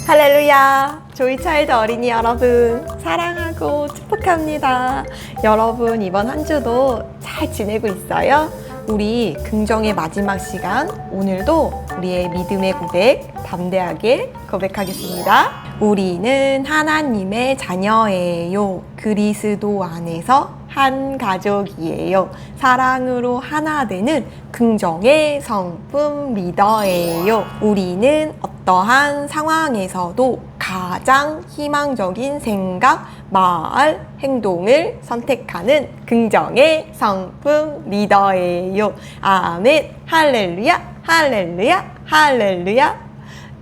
할렐루야! 조이차일드 어린이 여러분 사랑하고 축복합니다. 여러분 이번 한 주도 잘 지내고 있어요? 우리 긍정의 마지막 시간, 오늘도 우리의 믿음의 고백 담대하게 고백하겠습니다. 우리는 하나님의 자녀예요. 그리스도 안에서 한 가족이에요. 사랑으로 하나 되는 긍정의 성품 리더예요. 우리는 어떠한 상황에서도 가장 희망적인 생각, 말, 행동을 선택하는 긍정의 성품 리더예요. 아멘. 할렐루야, 할렐루야, 할렐루야.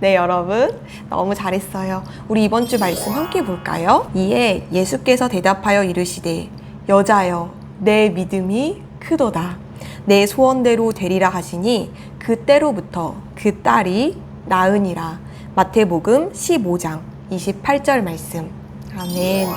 네, 여러분 너무 잘했어요. 우리 이번 주 말씀 함께 볼까요? 이에 예수께서 대답하여 이르시되 여자여 내 믿음이 크도다. 내 소원대로 되리라 하시니 그때로부터 그 딸이 나으니라. 마태복음 15장 28절 말씀. 아멘.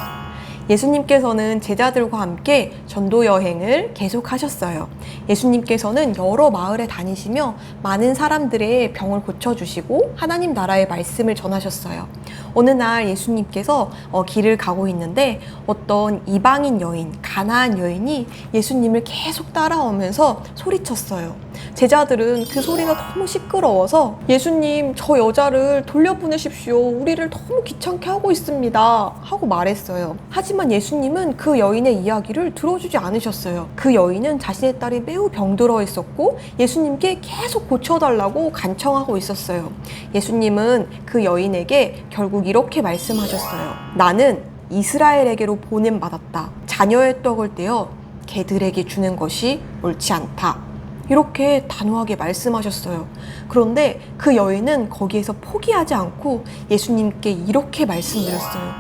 예수님께서는 제자들과 함께 전도 여행을 계속하셨어요. 예수님께서는 여러 마을에 다니시며 많은 사람들의 병을 고쳐주시고 하나님 나라의 말씀을 전하셨어요. 어느 날 예수님께서 길을 가고 있는데 어떤 이방인 여인, 가나안 여인이 예수님을 계속 따라오면서 소리쳤어요. 제자들은 그 소리가 너무 시끄러워서 예수님, 저 여자를 돌려보내십시오. 우리를 너무 귀찮게 하고 있습니다. 하고 말했어요. 하지만 예수님은 그 여인의 이야기를 들어주지 않으셨어요. 그 여인은 자신의 딸이 매우 병들어 있었고 예수님께 계속 고쳐달라고 간청하고 있었어요. 예수님은 그 여인에게 결국 이렇게 말씀하셨어요. 나는 이스라엘에게로 보냄받았다. 자녀의 떡을 떼어 개들에게 주는 것이 옳지 않다. 이렇게 단호하게 말씀하셨어요. 그런데 그 여인은 거기에서 포기하지 않고 예수님께 이렇게 말씀드렸어요.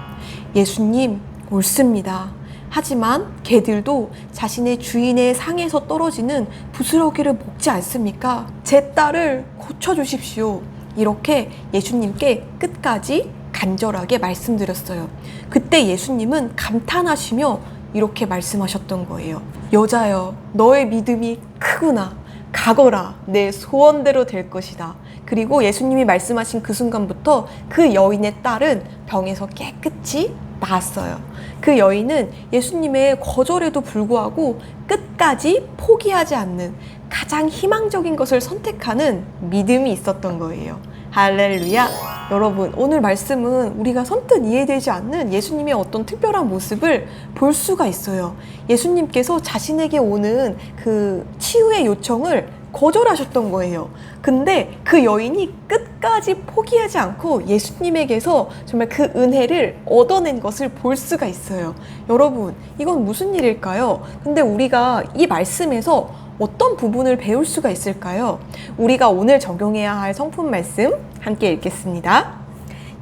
예수님, 옳습니다. 하지만 개들도 자신의 주인의 상에서 떨어지는 부스러기를 먹지 않습니까? 제 딸을 고쳐주십시오. 이렇게 예수님께 끝까지 간절하게 말씀드렸어요. 그때 예수님은 감탄하시며 이렇게 말씀하셨던 거예요. 여자여, 너의 믿음이 크구나. 가거라. 내 소원대로 될 것이다. 그리고 예수님이 말씀하신 그 순간부터 그 여인의 딸은 병에서 깨끗이 나았어요. 그 여인은 예수님의 거절에도 불구하고 끝까지 포기하지 않는 가장 희망적인 것을 선택하는 믿음이 있었던 거예요. 할렐루야. 여러분, 오늘 말씀은 우리가 선뜻 이해되지 않는 예수님의 어떤 특별한 모습을 볼 수가 있어요. 예수님께서 자신에게 오는 그 치유의 요청을 거절하셨던 거예요. 근데 그 여인이 끝까지 포기하지 않고 예수님에게서 정말 그 은혜를 얻어낸 것을 볼 수가 있어요. 여러분, 이건 무슨 일일까요? 근데 우리가 이 말씀에서 어떤 부분을 배울 수가 있을까요? 우리가 오늘 적용해야 할 성품 말씀 함께 읽겠습니다.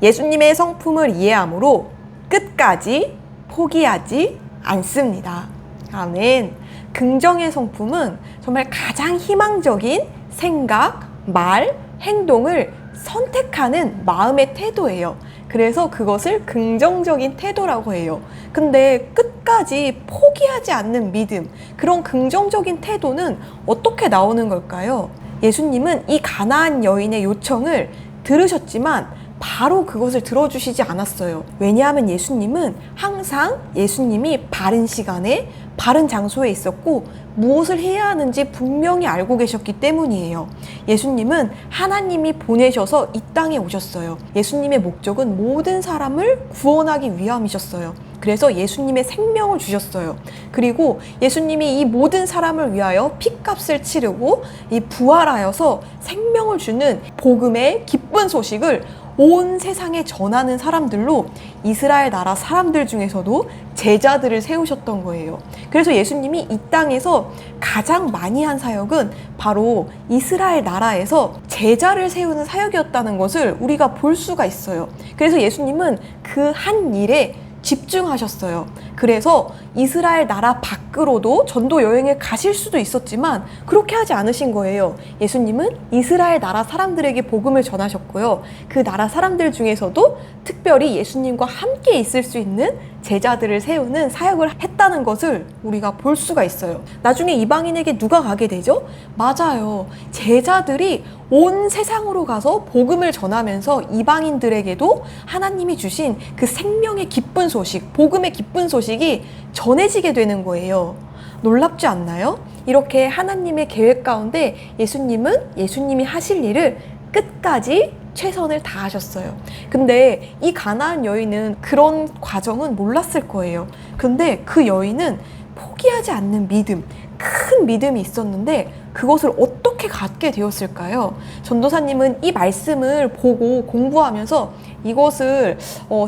예수님의 성품을 이해함으로 끝까지 포기하지 않습니다. 아멘. 긍정의 성품은 정말 가장 희망적인 생각, 말, 행동을 선택하는 마음의 태도예요. 그래서 그것을 긍정적인 태도라고 해요. 근데 끝까지 포기하지 않는 믿음, 그런 긍정적인 태도는 어떻게 나오는 걸까요? 예수님은 이 가나안 여인의 요청을 들으셨지만 바로 그것을 들어주시지 않았어요. 왜냐하면 예수님은 항상 예수님이 바른 시간에 바른 장소에 있었고 무엇을 해야 하는지 분명히 알고 계셨기 때문이에요. 예수님은 하나님이 보내셔서 이 땅에 오셨어요. 예수님의 목적은 모든 사람을 구원하기 위함이셨어요. 그래서 예수님의 생명을 주셨어요. 그리고 예수님이 이 모든 사람을 위하여 핏값을 치르고 이 부활하여서 생명을 주는 복음의 기쁜 소식을 온 세상에 전하는 사람들로 이스라엘 나라 사람들 중에서도 제자들을 세우셨던 거예요. 그래서 예수님이 이 땅에서 가장 많이 한 사역은 바로 이스라엘 나라에서 제자를 세우는 사역이었다는 것을 우리가 볼 수가 있어요. 그래서 예수님은 그 한 일에 집중하셨어요. 그래서 이스라엘 나라 밖으로도 전도 여행을 가실 수도 있었지만 그렇게 하지 않으신 거예요. 예수님은 이스라엘 나라 사람들에게 복음을 전하셨고요. 그 나라 사람들 중에서도 특별히 예수님과 함께 있을 수 있는 제자들을 세우는 사역을 했다는 것을 우리가 볼 수가 있어요. 나중에 이방인에게 누가 가게 되죠? 맞아요. 제자들이 온 세상으로 가서 복음을 전하면서 이방인들에게도 하나님이 주신 그 생명의 기쁜 소식, 복음의 기쁜 소식이 전해지게 되는 거예요. 놀랍지 않나요? 이렇게 하나님의 계획 가운데 예수님이 하실 일을 끝까지 최선을 다하셨어요. 근데 이 가나안 여인은 그런 과정은 몰랐을 거예요. 근데 그 여인은 포기하지 않는 믿음, 큰 믿음이 있었는데 그것을 어떻게 갖게 되었을까요? 전도사님은 이 말씀을 보고 공부하면서 이것을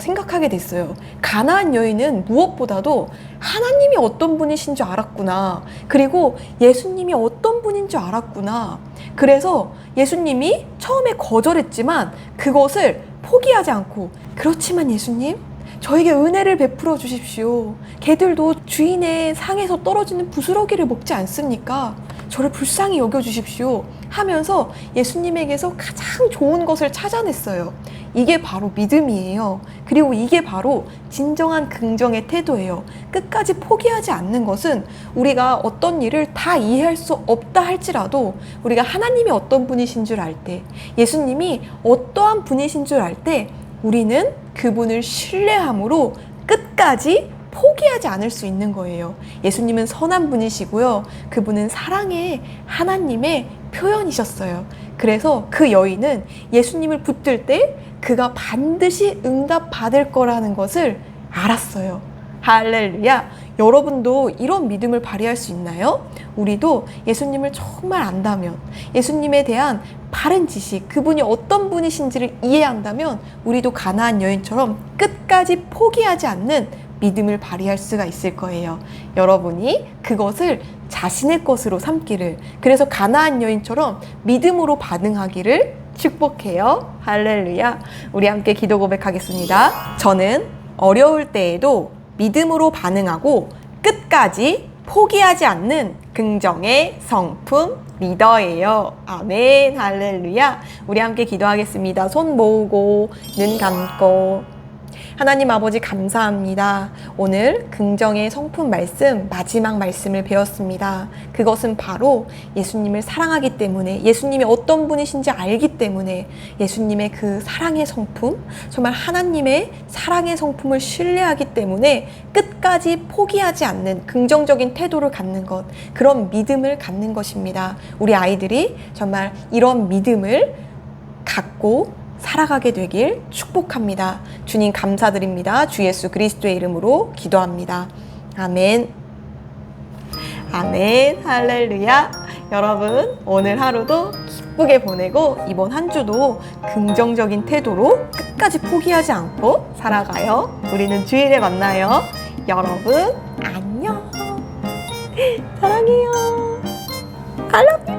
생각하게 됐어요. 가나안 여인은 무엇보다도 하나님이 어떤 분이신 줄 알았구나. 그리고 예수님이 어떤 분인 줄 알았구나. 그래서 예수님이 처음에 거절했지만 그것을 포기하지 않고, 그렇지만 예수님, 저에게 은혜를 베풀어 주십시오. 개들도 주인의 상에서 떨어지는 부스러기를 먹지 않습니까? 저를 불쌍히 여겨 주십시오 하면서 예수님에게서 가장 좋은 것을 찾아냈어요. 이게 바로 믿음이에요. 그리고 이게 바로 진정한 긍정의 태도예요. 끝까지 포기하지 않는 것은 우리가 어떤 일을 다 이해할 수 없다 할지라도 우리가 하나님이 어떤 분이신 줄 알 때, 예수님이 어떠한 분이신 줄 알 때 우리는 그분을 신뢰함으로 끝까지 포기하지 않을 수 있는 거예요. 예수님은 선한 분이시고요. 그분은 사랑의 하나님의 표현이셨어요. 그래서 그 여인은 예수님을 붙들 때 그가 반드시 응답받을 거라는 것을 알았어요. 할렐루야! 여러분도 이런 믿음을 발휘할 수 있나요? 우리도 예수님을 정말 안다면, 예수님에 대한 바른 지식, 그분이 어떤 분이신지를 이해한다면 우리도 가나안 여인처럼 끝까지 포기하지 않는 믿음을 발휘할 수가 있을 거예요. 여러분이 그것을 자신의 것으로 삼기를, 그래서 가나안 여인처럼 믿음으로 반응하기를 축복해요. 할렐루야. 우리 함께 기도 고백하겠습니다. 저는 어려울 때에도 믿음으로 반응하고 끝까지 포기하지 않는 긍정의 성품 리더예요. 아멘. 할렐루야. 우리 함께 기도하겠습니다. 손 모으고 눈 감고. 하나님 아버지 감사합니다. 오늘 긍정의 성품 말씀, 마지막 말씀을 배웠습니다. 그것은 바로 예수님을 사랑하기 때문에, 예수님이 어떤 분이신지 알기 때문에 예수님의 그 사랑의 성품, 정말 하나님의 사랑의 성품을 신뢰하기 때문에 끝까지 포기하지 않는 긍정적인 태도를 갖는 것, 그런 믿음을 갖는 것입니다. 우리 아이들이 정말 이런 믿음을 갖고 살아가게 되길 축복합니다. 주님 감사드립니다. 주 예수 그리스도의 이름으로 기도합니다. 아멘. 아멘. 할렐루야. 여러분, 오늘 하루도 기쁘게 보내고 이번 한 주도 긍정적인 태도로 끝까지 포기하지 않고 살아가요. 우리는 주일에 만나요. 여러분 안녕. 사랑해요. I love you.